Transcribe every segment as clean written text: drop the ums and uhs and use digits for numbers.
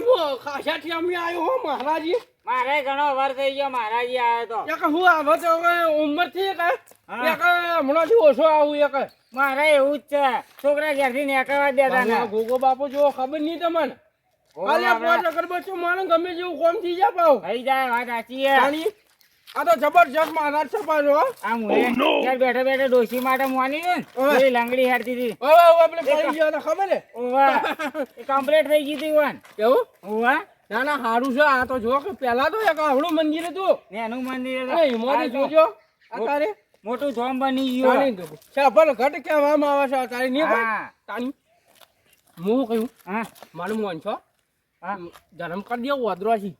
હું ખાસાથી અમે આવ્યો હો મહારાજી. મારે ઘણો વાર થઈ ગયો મહારાજી આવ્યો તો. એક હું આવો તો ઉંમર થી એક હમણાંથી ઓછો આવું એક. મારે એવું જ છે છોકરા ઘેરથી નીકળવા દેતા ને. ગોગો બાપુ જો ખબર નહીં તમને. કાલે પોત કરબો છો મારે ગમે જેવું કોમ થઈ જાય પાવ. થઈ જાય વાત સાચી છે. આ તો જબરજસ્ત મહારાજ છે પાછો. આ મુએ યાર બેઠા બેઠા ડોશી માટે મોની ને એ લંગડી હારતી હતી. આપણે પડી ગયો તો ખબર હે. ઓવા એ કમ્પ્લીટ થઈ ગઈ હતી વન. કેવું? ઓવા ના ના સારું છે. આ તો જો કે પેલા તો એક આવડું મંદિર હતું ને એનું મંદિર મોડે જોજો અત્યારે મોટું ધોમ બની ગયું. ચાપલ ઘટ કહેવામાં આવે છે અત્યારે નહીં તાણી. હું કહ્યું હા મારું મોન છો ધર્મ કરી દે વાદરો છે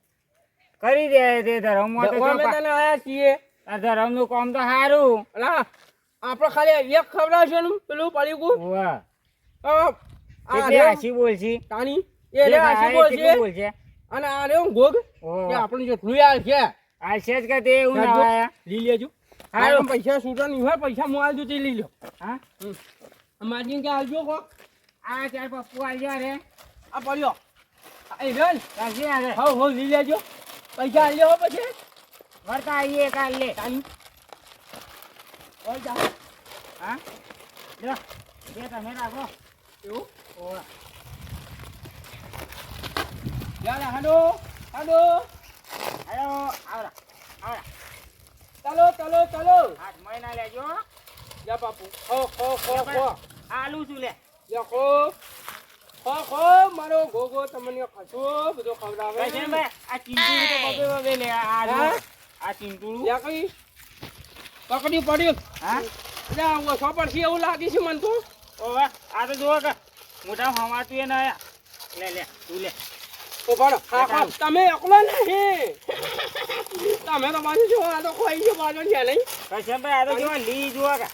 કરી દે તે ધર્મ માં તો અમે તને આયા છીએ. આ ધર્મ નું કામ તો સારું. અલા આપણે ખાલી એક ખવડાવશે ને પેલું પડીકું. ઓવા આ એટલે હાસી બોલશી તાણી એ રે આશી બોલશે બોલશે અને આ રે ગોગ કે આપણે જેટલું યાર છે આ છે જ કે તે એવું ના હોય. લઈ લેજો. હારું પૈસા છૂટા નહીં હોય પૈસા હું આલજો તે લઈ લો. હા માજી કે આલજો કો. આ ચાર પપ્પુ આલ્યો રે આ પડ્યો એ રેલ કાજી આ રે હો લઈ લેજો. પૈસા આલ્યો હો પછી વરતા આવીએ કાલ લે તાણી ઓય જા. હા લે બે તમે રાખો એવું ઓવા યાર હાલો હાલો હેલો આવરા આવરા ચાલો ચાલો ચાલો. 8 મહિના લેજો. જા બાપુ ખો આલુ છું લે યા ખો મારો ગોગો તમને ખાસો બધો ખવડાવે. કઈ ભાઈ આ ચિંટુડી તો બબે બબે લે આ ચિંટુડું યા કઈ પકડી પડ્યું. હા એટલે ઓછો પડશે એવું લાગે છે મને તો. ઓવા આ તો જોવો કે મોટા હમાતું એ ના લે લે તું લે ઓ બરો હા તમે એકલો નહીં તમે તો બાજુ જો આ તો કોઈ છે બાજુ છે નહીં. કઈ ભાઈ આ તો જોવો લી જોવો કે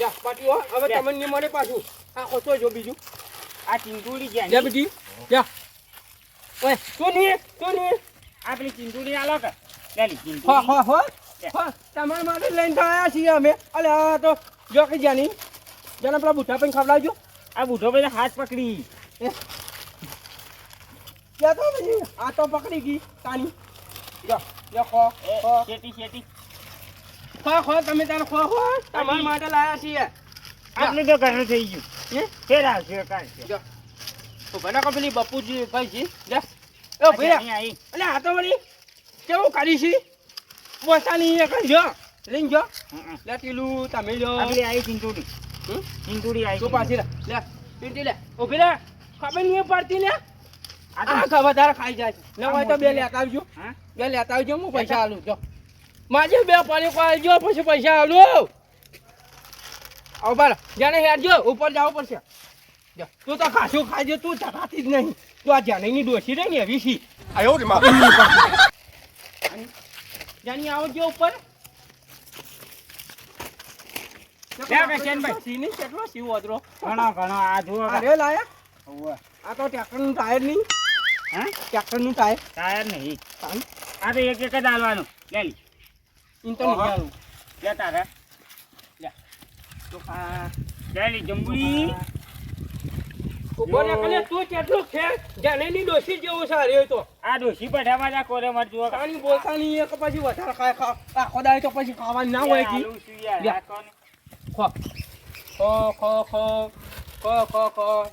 યા પાટીઓ હવે તમને નહીં મળે પાછું. આ ઓછો જો બીજું આ ચિંટુડી છે જા બીજી જા ઓય તું નહીં આ પેલી ચિંટુડી આલો કે લે લી ચિંટુડી હો તમારા માટે લઈને આવ્યા છીએ અમે. અલે આ તો જો કે જાની જના પેલા બુઠા પણ ખવડાવજો. આ બુઢો ભાઈ હાથ પકડી ક્યાં તો પછી આ તો પકડી ગઈ તાની. જો ખો શેટી ખો તમે તારે ખો તમારા માટે લાયા છીએ. આટલું તો ઘણું થઈ ગયું ફેર આવશે કાઢશે જો તો ભલે કો પેલી બપુજી ભાઈજી લે ઓ ભૈયા અલે આ તો વળી કેવું કરી છે પોતાની એક જો લઈને જો લે ટીલું તમે જો આગલી આવી ચિંટુડી ચિંટુડી આવી તો પાછી લે ટીટી લે ઓ ભૈયા ખબર નહીં પડતી ને આ તો વધારે ખાઈ જાય છે ન હોય તો બે લેતા આવજો. હા બે લેતા આવજો હું પૈસા આલું જો માજે બે પાણી આવજો પછી પૈસા આલું. આવ બાર જાને હેડજો ઉપર જાવ પડશે. જો તું તો ખાસું ખાજો તું ચટાતી જ નહીં. તું આ જાનીની ડોસી રહી ને એવી છી આયો રે મારે જાની આવજો ઉપર. સીની કેટલો સીવ ઓદરો ઘણો આ જુઓ અરે લાયા ઓવા આ તો ટ્રેક્ટરનું ટાયર નહીં. હા ટ્રેક્ટરનું ટાયર ટાયર નહીં આ તો એક જ આલવાનું લે લી ઇન તો નહીં આલું. લે તારે તો આ લે લી જંબુડી ઉપર કલે તું કેટલું છે જાનીની ડોસી જેવું છે અરે તો આ ડોશી પઢામાં જા કોરે મર જુઓ કાની બોલતાની એક પછી વધારે ખાય આખો દાય તો પછી ખાવાનું ના હોય કી. આલુ છું યાર ખો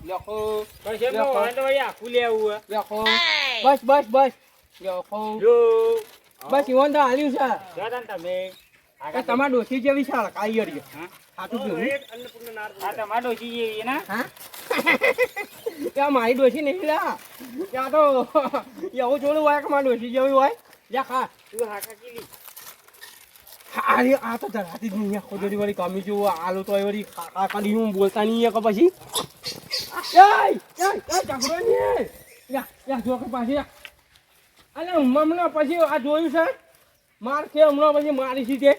લખો પછી તો ભાઈ આખું લેવું હે લખો બસ લખો જો બસ ઈવન તો હાલ્યું છે. જોતા તમે આ તમારા ડોસી જેવી છે કાઈ અડી હા સાચું કીધું આ તમાર ડોશી જેવી ના હા ત્યાં મારી ડોસી નહીં લા ત્યાં તો એવું જોડું હોય કે મારી ડોસી જેવી હોય જા ખા તું હાકા કીલી અરે આ તો ધરાતી જ નહીં આખો જોડી વળી કમી જો આલુ તો વળી ખાખા કરી હું બોલતા નહીં કે પછી ઝઘડો નહીં યા જો કે પાછી અરે હમણાં પછી આ જોયું છે માર છે હમણાં પછી મારી સીધે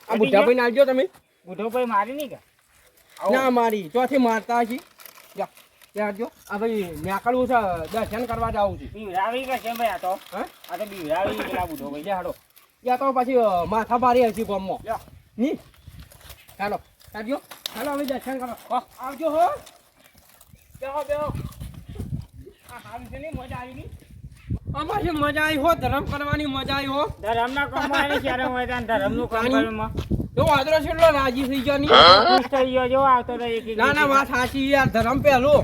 આ બુઢા ભાઈ નાખજો તમે. બુઢો ભાઈ મારી નહીં કે ના મારી ચોથી મારતા છે. જો આ ભાઈ નીકળવું છે દર્શન કરવા જવું છે. બીવરાવી કે છે ભાઈ આ તો હા આ તો બીવરાવી પેલા બુઢો ભાઈ હાડો યા તો પછી માથા પારી હશે ગામમાં ની. ચાલો ચાલો અમે દર્શન કરો આવજો હો બેહો હાલ છે ને મજા આવી ગઈ આમાં શું મજા આવી હો ધર્મ કરવાની મજા આવી હો ધરમના કામમાં આવી ત્યારે હોય ધરમનું કામ કરવામાં જો વાદળો છેલ્લો રાજી થઈ ગયો ની ખુશ થઈ ગયો જો આવતો રહે એક ના ના વાત સાચી યાર ધર્મ પહેલું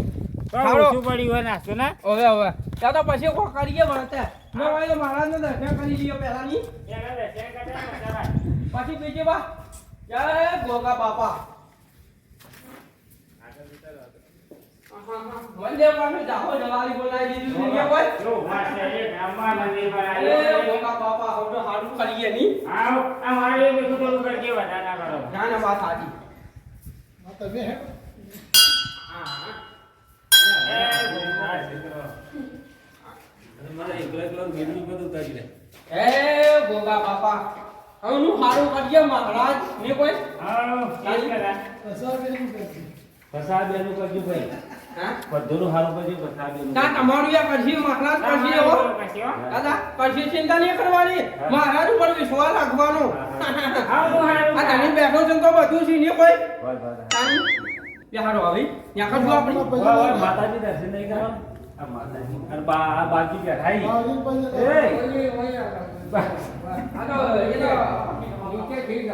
શું પડ્યું હોય નાસ્તો ને હવે ત્યાં તો પછી કો કરીએ ભણતે મેં ભાઈ મહારાજને દર્શન કરી લઈએ પહેલાની પછી બીજી વાત જય ગોગા બાપા મંદિર પાસે જાઓ જવાલી બોલાવી દીધું છે કોઈ જો વાત છે એ ગામમાં મંદિર પર એ આવી ગોગા બાપા હવે હારું કરીએ ની આવ આ મારે બધું બધું કરજે વધારે ના કરો ના ના વાત સાચી એ ગોગા બાપા હવનું હારું કરીએ મહારાજ ને કોઈ પ્રસાદ એનું કરજો ભાઈ હા બધું સારું કરજો પ્રસાદ એનું ના તમારું યા કરશી મહારાજ કરશી હો દાદા કરશી ચિંતા નહીં કરવાની મહારાજ ઉપર વિશ્વાસ રાખવાનો આ તમે બેઠો છો તો બધું છે ને કોઈ બેહાડો આવી ત્યાં કરશું આપણે માતાજી દર્શન નહીં કરો આ માતાજી અને આ બાકી બેઠા આ તો એ તો નીચે ઠીક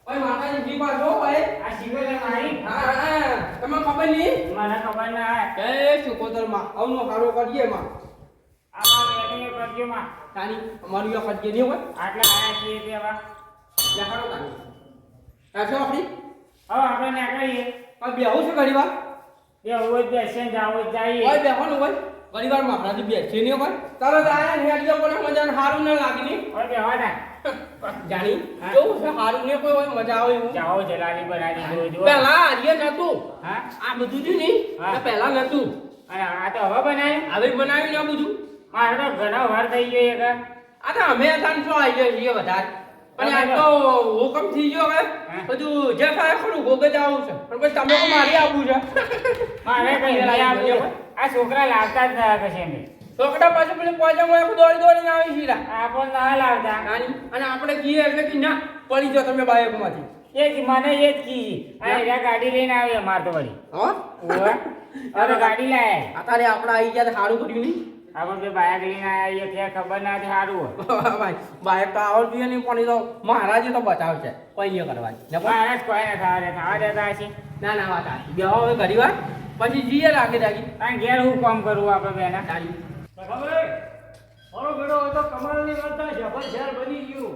ઓય માતાજી જી પાછો ઓય આ શિવલે મારી હા તમને ખબર નહીં મને ખબર ના એ સુકોદર માં આવનો હારો કરીએ માં આમાં વેટિંગ કરજો માં તાની અમારું યા કરીએ નહીં હોય આટલા આયા છીએ તેવા દેખાડો તાની કાશો આપણી હવે આપણે ના કહીએ પણ બેહું છે ઘણી વાર એ હોય બેસે જાવ જઈએ ઓય બેહવાનું હોય ઘણી વાર મહારાજ બેસે નહીં હોય તરત આયા ને હેડિયો કોને મજા હારું ન લાગી ની ઓય બેહવા ના જાણી કેવું છે હારું ને કોઈ હોય મજા આવે એવું જાઓ જલાલી બનાવી દો જો પહેલા આર્ય નતું હા આ બધું જ નહીં હા. પહેલા નતું અને આ તો હવે બનાવ્યું હવે બનાવ્યું ના બધું મારે તો ઘણા વાર થઈ ગયો એક આ તો અમે હતા ને શું આવી જાય છીએ વધારે પણ આ તો હુકમ થઈ ગયો હવે બધું જે થાય ખરું ભોગ જ આવું છે પણ પછી તમે મારી આવવું છે મારે કઈ નહીં આવ્યું આ છોકરા લાવતા જ નતા કશે મેં છોકરા પાછું પેલી પોજામાં એક દોડી દોડીને આવી છીએ આપણ ના લાવતા અને આપણે કહીએ એટલે કે ના પડી જાઓ તમે બાઇકમાંથી એ જ મને એ જ કી આ ગાડી લઈને આવી અમાર તો વળી હા ઓવે અરે ગાડી લાયા અત્યારે આપણે આવી ગયા તો સારું કર્યું નહીં આપણે બે બાઇક લઈને આયા એ કે ખબર ના હતી સારું હોય ભાઈ બાઇક તો આવડતું જોઈએ નહીં પણ એ તો મહારાજે તો બતાવશે કોઈ નહીં કરવાની ને પણ મારે જ કોઈ ના થવા દેતા હશે ના ના વાત સાચી બે હવે ઘડી વાર પછી જઈએ લાગે જાગી કારણ ઘેર હું કામ કરું આપણે બેના તારી મારો બેટો હોય તો કમાલની વાત થાય જબર શહેર બની ગયું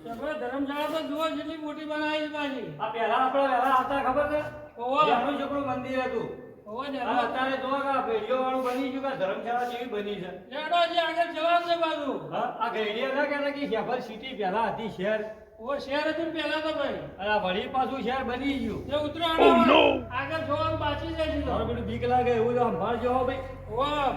ધર્મશાળા તો જુઓ જેટલી મોટી બનાવી છે પાછી આ પહેલા આપણે વહેલા આવતા ખબર છે ઓવા. આપણું છોકરું મંદિર હતું હોવા અને જવા અત્યારે જો કે આ ભેડિયો વાળું બની ગયું કે ધર્મશાળા જેવી બની છે લેડો જે આગળ જવાનું છે બાજુ હા આ ઘેડિયા ના કહેતા કે શહેર સિટી પહેલા હતી શહેર ઓ શહેર હતું ને પહેલા તો ભાઈ અને આ વળી પાછું શહેર બની ગયું જે ઉતરાણ આગળ જવાનું બાકી જાય છે મારું બેટું બીક લાગે એવું તો સંભાળજો હો ભાઈ ઓવા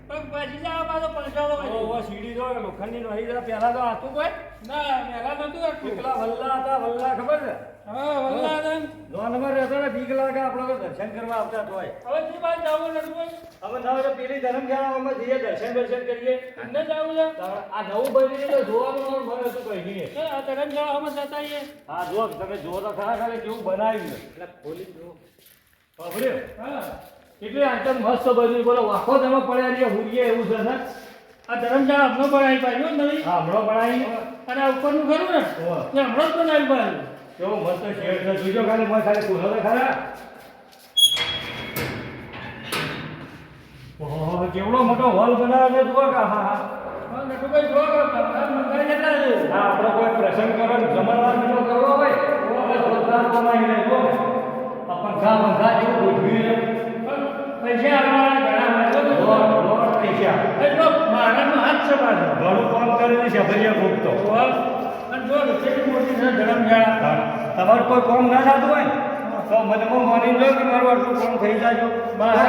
પગ બાજી જાય પાછો પલટાડો ઓ ભાઈ સીડી જો લોખંડની નહી જરા પહેલા તો હતું કોઈ ના પહેલા નતું આટલું કેટલા વલ્લા હતા વલ્લા ખબર છે હા વલ્લાદન નોનમાં રહેતા ને બીક લાગે આપણે તો દર્શન કરવા આવતા તો હોય હવે જે બાદ જવું નડુભાઈ હવે ના તો પેલી ધર્મશાળામાં જઈએ દર્શન કરીએ અંદર જવું છે આ નવું બની છે તો જોવાનું મને હતું કઈ નહીં આ ધર્મશાળામાં જતા આવીએ હા જો તમે જો તો ખરા ખાલી કેવું બનાવ્યું છે એટલે ખોલી જો બાપરે હા કેટલી આઈટમ મસ્ત બની બોલો વાખો તમે પડ્યા રહીએ હુરીએ એવું છે ને આ ધર્મશાળા હમણાં બનાવી પાડ્યું નવી હા હમણાં બનાવી અને આ ઉપરનું ખરું ને હોવે. તે હમણાં જ બનાવી પાડ્યું કેવો મસ્ત શેડ છે જોજો ખાલી મને ખાલી પૂછો તો ખરા ઓહો કેવડો મોટો હોલ બનાવ્યો છે જુઓ કે હા હા હા નટુભાઈ જો મંગાઈ કેટલા છે હા આપણો કોઈ પ્રસંગ કરો જમણવાર બીજો કરવો હોય તો જોરદાર કમાઈ લે જો આ પંખા જેવું ગોઠવ્યું છે પૈસા આવવાના ઘણા હોય તો લોટ પૈસા એટલો મહારાજનો હાથ છે પાછો ઘણું કામ કરીને છે ભૈયા ભૂખતો અને જો કેટલી મોટી છે ધર્મશાળા તમારું કોઈ કામ ના થતું હોય તો મને માની લો કે મારું આટલું કામ થઈ જાય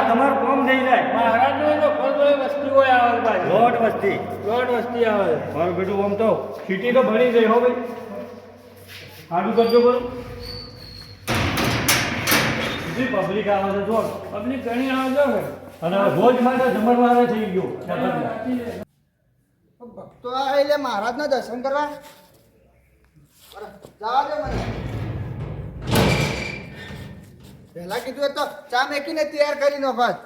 તમારું કામ થઈ જાય મહારાજનો તો ફળ વસ્તી હોય આવે પાછી લોટ વસ્તી દોઢ વસ્તી આવે મારું બેટું આમ તો સિટી તો ભણી જાય હો ભાઈ આડું કરજો બોલું કેટલી પબ્લિક આવે છે જો પબ્લિક ઘણી આવે છે અને રોજ માટે જમણવારે થઈ ગયું ભક્તો આવે એટલે મહારાજના દર્શન કરવા જવા દે મને પહેલા કીધું હોત તો ચા મેકીને તૈયાર કરી નોખત.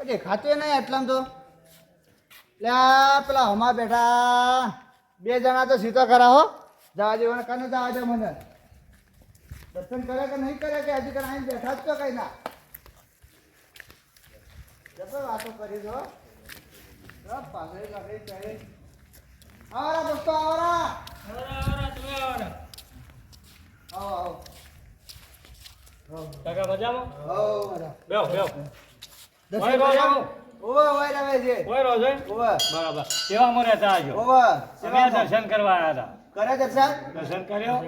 દેખાતું નહીં એટલામાં તો. લે આ પેલા હમા બેઠા 2 જણા તો સીધો કરા હો. જવા દે મને કને જવા દે મને. દર્શન કરે કે નહીં કરે કે હજી કઈ બેઠા જ તો કઈ ના. જતો વાતો કરી દો. પાઘડી પાઘડી પહેરી. આવરા દોસ્તો આવરા. આવો આવો. કાકા મજામાં? આવો મારા. બેહો બેહો. દર્શન ઓય રોજ કર્યા? આવો. ઓવે ઓવે રવે છે. ઓય રોજ હે? ઓવે બરાબર. કેવામાં રહેતા આજો? ઓવે. અમે દર્શન કરવા આવ્યા કરે દર્શન? હતા. દર્શન કર્યો?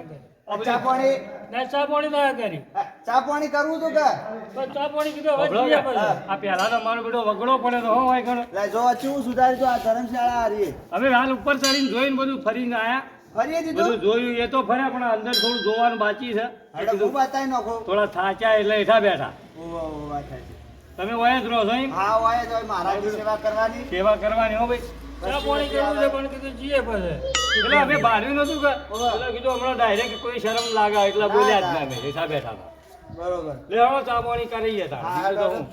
ચા પાણી ના ચા પાણી ના કરી ચા પાણી કરવું તું કે? તો ચા પાણી કીધું હવે વગડો જઈએ કે? પછી. આ પહેલાનો મારો બેટો વગડો પડે તો હો હોય ઘણો. લે જો ચેવું સુધારી તો આ ધર્મશાળા હારી. અમે હાલ ઉપર ચડીને જોઈને બધું ફરીને આયા. ફરીએ બધું દીધું? જોયું એ તો ફર્યા પણ અંદર થોડું જોવાનું બાકી છે. હાડો ખૂબ બતાવી નાખો. થોડા થાચ્યા એટલે હેઠા બેઠા. ઓવે ઓવે વાત સાચી. તમે વયા જ રહો છો એમ? હા વાય તો મહારાજની સેવા કરવાની. સેવા કરવાની હો ભાઈ. ચા પાણી કરવું છે પણ કીધું જઈએ પછી. એટલે અમે બાર્યું નતું કે એટલે કીધું હમણાં ડાયરેક્ટ કોઈ શરમ લાગે એટલે બોલ્યા જ ના અમે હેઠા બેઠા હતા. બરોબર. લે હવે ચા પાણી કરીએ તાર. હા, બીજું તો હાલો. હું.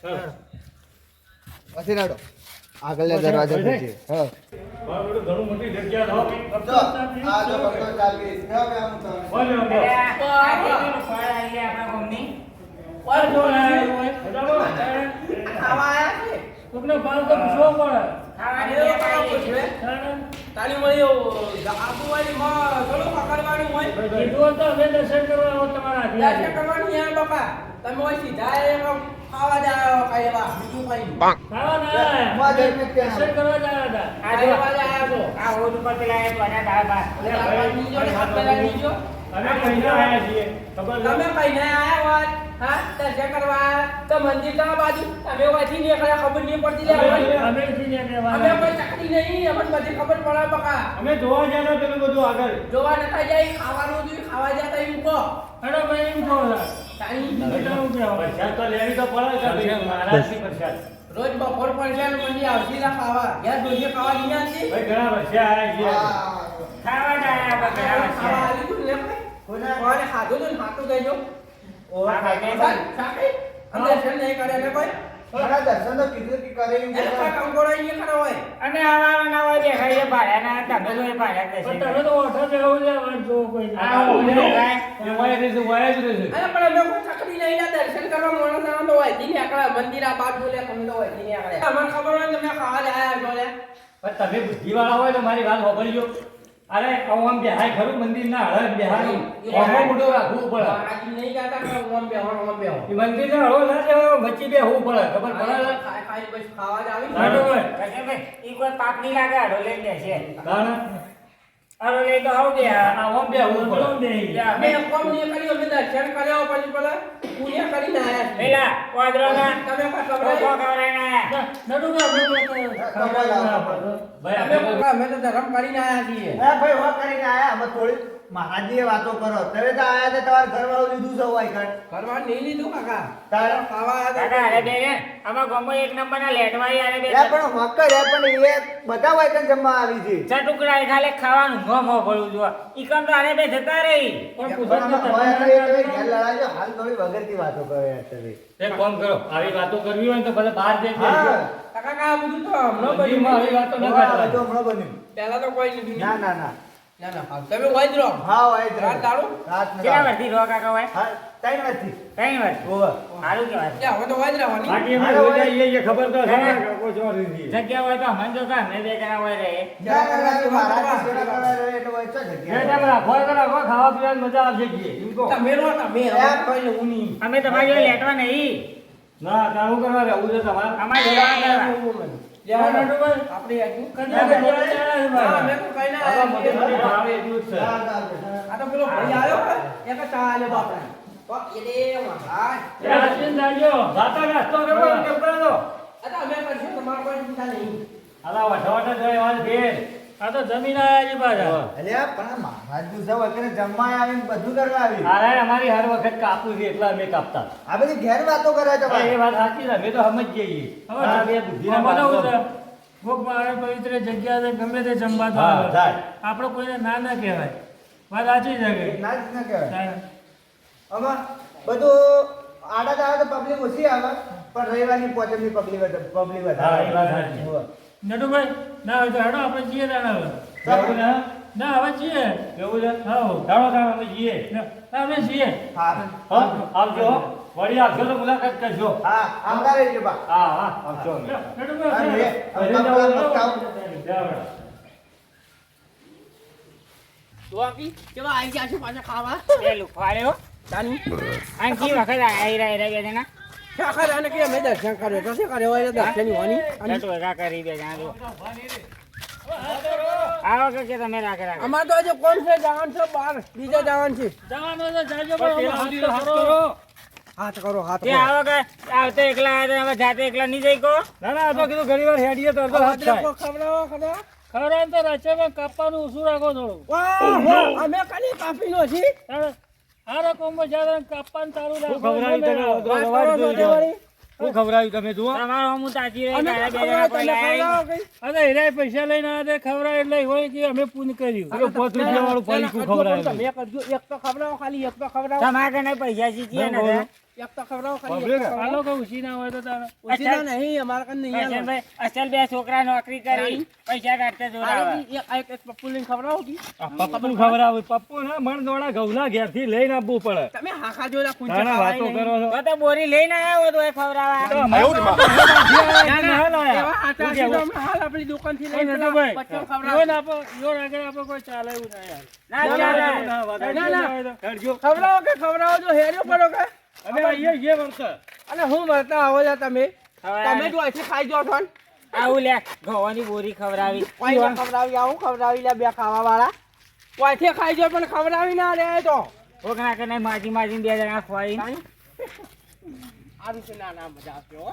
હા. પછી નાડો આગળના દરવાજા પર છે. હા મારું બેટું ઘણું મોટી જગ્યા છે. જો આ જો ભક્તો ચાલી ગઈ. હવે આમ તો બોલો, બોલો. ઓય બોલ કોકને ભાવ તો પૂછવો પડે. તારી મળી આબુ વાળી માં થોડું પકડવાનું હોય કીધું હોત તો અમે દર્શન કરવા આવો તમારા હાથે. દર્શન કરવાનું યાર બાપા તમે હોય સીધા એક ખાવા જાવ કઈ એવા બીજું કઈ નહીં. ખાવા ના આયા. માં જઈને ત્યાં દર્શન કરવા જ આવ્યા હતા. ખાવા આયા છો એટલે બાપા ની જોડે હાથ મિલાવી દીજો. અમે કહીને આવ્યા છીએ. ખબર છે? તમે કહીને આયા હોત હા દર્શન કરવા તો મંદિર કયા બાજુ તમે વાંચી નીકળ્યા ખબર નહીં પડતી લે અમે થી નીકળ્યા અમે વાળા. કોઈ તકડી નહીં અમને બધી ખબર પડે બકા અમે જોવા ગયા હતા પેલું બધું આગળ. જોવા નતા જાય ખાવાનું હતું ખાવા જતા એવું કહો હેડો ભાઈ એમ કહો લા. તારી બેટા હું કહેવા. પ્રસાદ તો લેવી તો પડે કે ભાઈ મહારાજની પ્રસાદ. રોજ બપોર પડશે ને મંદિર આવતી ના ખાવા યાર જોઈએ ખાવા નહીં આવતી ભાઈ ઘણા વર્ષે આવ્યા છીએ. ખાવા આવી તું લે કોને ખાધું તું ખાતું ગયો સાકે અંદર દર્શન નહીં કરે ને કોઈ મારા દર્શન તો કીધું કે કરે એમ એને કોઈ કંકોડો નહીં ખરો હોય પણ તમે તો ઓઠો જવું છે વાત જોવો કોઈ નહીં. એ વયા રહેશે, વયા જ રહેશે. અરે પણ અમે કોઈ તકડી નહીં લા દર્શન કરવા મોણસ ના તો હોય દીને આકડા મંદિર આ બાદ બોલે કમ તો હોય દીને આકડે અમને ખબર હોય તમે ખાવા આયા છો લે પણ તમે બુદ્ધિવાળા હોય તો મારી વાત સાંભળજો. અરે આમ બેહાય ખરું મંદિર ના હળદ બેહાય ઓમો મોટો રાખવું પડે. આજે નહીં ગાતા કે ઓમ બેહો એ મંદિર ને હળવો ના દેવાય, વચ્ચે બેહવું પડે. ખબર પડે ને? ખાઈ બસ ખાવા જ આવી સારું હોય. કારણ આ ઓમ બેહવું પડે. અમે કોમ નહીં કર્યું અમે દર્શન કર્યો પછી પેલા પુણ્ય કરીને આયા તમે ભાઈ અમે આપણે અમે તો ધર્મ કરીને આયા છીએ હે ભાઈ હો કરીને આયા અમે થોડી મહારાજની વાતો કરો. તમે તો આયા તે તમારા ઘરવાળું લીધું છે હોય કણ. કરવા નહીં લીધું કાકા તારે ખાવા આયા લે પણ મકર હે પણ એ બધા હોય કણ જમવા આવી છે. પણ પૂછો પણ તો આમાં હોય તમે એટલે એ ઘેર લડાજો. હાલ થોડી વગરથી વાતો કરો યાર તમે. એક કામ કરો, આવી વાતો કરવી હોય ને તો ભલે બહાર જઈ હા બેસજો. કાકા કા બધું તો હમણાં મંદિરમાં આવી વાતો ન હા, કરવાની. જો હમણાં બન્યું. પહેલા તો કોઈ લીધું ના નહીં ના ના ના ના હા તમે હોય જ રહો હા હોય જ રાત દાડો? રાત ને દાડો. હા 3 વર્ષથી ઓવર. લે હવે તો હોય જ રહેવાની બાકી અમે હાલો, રોજ ભાઈ. આવીએ છીએ, ખબર તો છે ને કે કોઈ ચોર નથી. ના ના ના મહારાજની સેવા કરવા રહે એટલે હોય તો એ જગ્યા. તમે રાખો તો રાખો, ખાવા પીવાની મજા આવશે જી. એમ કહો. તમે રહો તમે હવે કોઈ લેવું નહીં ના, કામ કરવા રહેવું છે તમારે. લેવાનું આપણે હજુ કન્યા જગ્યાએ આવ્યા છે હા, ભાઈ. અમે તો કઈ ના આવા મોટી મોટી આયા ભાવે એટલું જ છે. ના, ના, ના. આ તો પેલો ભાઈ આવ્યો હોય, એક ચા આલ્યો બાપરાને. એ દે મહારાજ. એ હાથીને જાજો. જાતા નાસ્તો કરવો હોય તો કરતા રહો. આ તો અમે કરશું તમારે કોઈ ચિંતા નહીં હાલા, વઢવાટ જ હોય, વાત ફેર. આ તો જમીન આયા છે પાછા. અલ્યા પણ મહારાજનું સૌ વગેરે જમવા આવીને બધું કરવા આવી. અરે, અમારી હર વખત કાપવું છે એટલે અમે કાપતા. આ બધી ઘેર વાતો કરે છે એ ભાઈ. વાત સાચી છે, અમે તો સમજીએ છીએ. હવે આ બે બુદ્ધિના આમાં તો બાળકો. શું છે? કોક મારે પવિત્ર જગ્યા છે, ગમે તે જમવા તો હા, આવે. જાય. આપણે કોઈને ના ના કહેવાય. વાત સાચી છે કે? ના જ ના કહેવાય. તારે. આમાં બધું આડા દાડા તો પબ્લિક ઓછી આવે પણ રવિવારની પોચમની પબ્લિક હા, એ વાત સાચી. વધારે નટુભાઈ ના હોય તો હેડો આપણે જઈએ તાણે હવે. એવું ને? ના હવે જઈએ. એવું છે? હા ચાલો અમે જઈએ. અમે જઈએ. હા હા, આવજો હો. વળી આવશો તો મુલાકાત કરજો. હા આવતા રહેજો બા હા હા આવજો અમે. નટુભાઈ બાકી ચલો આવી ગયા છે પાછા ખાવા એ લુખવાડ્યો તાની આખી વખત આઈ રહ્યા બે જણા શાખા આને કે મેં દર્શન કર્યો તો શું કર્યો હોય દર્શન હોવાની લટુ એકા કરી બે જણા જો આવો કે તમે રાખે અમાર તો આજે કોણ છે જવાન છે બાર બીજા જવાન છે જવાનો તો જાજો પણ પણ હવે પેલા સુધી હાથ હાથ કરો. કરો. હાથ કરો હાથ તે આવો કે આવતો એકલા આવ્યા હવે જાતે એકલા નહીં જઈ કો ના ના, આ તો કીધું ઘણી વાર હેડીએ તો અડધો હાથ થાય. ખવડાવો ખવડાવો ખવડાવવાનું તો રચેમાં કાપવાનું ઓછું રાખો થોડું. વાહ અમે કાલી કાપી નો છી તારે આ રકમમાં જ્યારે કાપવાનું ચાલુ શું રાખો ખવડાવ્યું તમે? એટલે અડધો વાત અવાજ કરો જોઈ તો લો. વળી. શું ખવડાવ્યું તમે જુઓ? તમારો હું તાચી રહી અમે તારા બે ખવડાવો જણા કોઈ તમે લાયા ખવડાવો કઈ અરે હીરાએ પૈસા લઈને આવ્યા તે ખવડાય એટલે હોય કે અમે પૂન કર્યું. પેલું 5 રૂપિયા વાળું પડીકું ખવડાવ્યું. તમે કરજો એક તો ખવડાવો ખાલી એક તો ખવડાવો તમારે કને પૈસા શીખીએ ને તે. એક તો ખવડાવો ખાલી પબ્લિક એક તો આ લોકો ઉછી ના હોય તો તારે ઉછીના નહીં અમારા કન નહીં આલો. ભાઈ અસલ બે છોકરા નોકરી કરી પૈસા કાઢતા જોડાવા એક પપ્પુ લઈને ખવડાવો કી આ પપ્પુ ખવડાવે. પપ્પુ ને મણ દોડા ઘઉંના ઘેરથી લઈને આપવું પડે. તમે હાખા જોડા કુંચા તારા વાતો કરો છો. તો તો બોરી લઈને આવ્યા હોય તો એ ખવડાવવા તો અમારે ના, ના, ના એવા હાચા છે તો લાયા. અમે હાલ આપણી દુકાનથી એ લઈને નટુભાઈ, પચમ યોન ખવડાવો. આપો યોન આગળ આપો કોઈ ચાલે એવું ના યાર. ના ચાલે ના. હેડજો. ખવડાવો કે ખવડાવો જો હેર્યો પડો કે અમે આવીએ છીએ વર્તર. અને હું મળતા આવો છો તમે ખવડાવે. તમે જો અહીંથી ખાઈ જો છો ને આવું લે ઘઉંની બોરી ખવડાવી કોઈને ખવડાવી આવું ખવડાવી લે બે ખાવા વાળા કોઈથી ખાઈ જો પણ ખવડાવી ના રે તો કોકના કને માજી માજીને બે જણા ખવાઈ આ રીતે ના ના મજા આવશે હો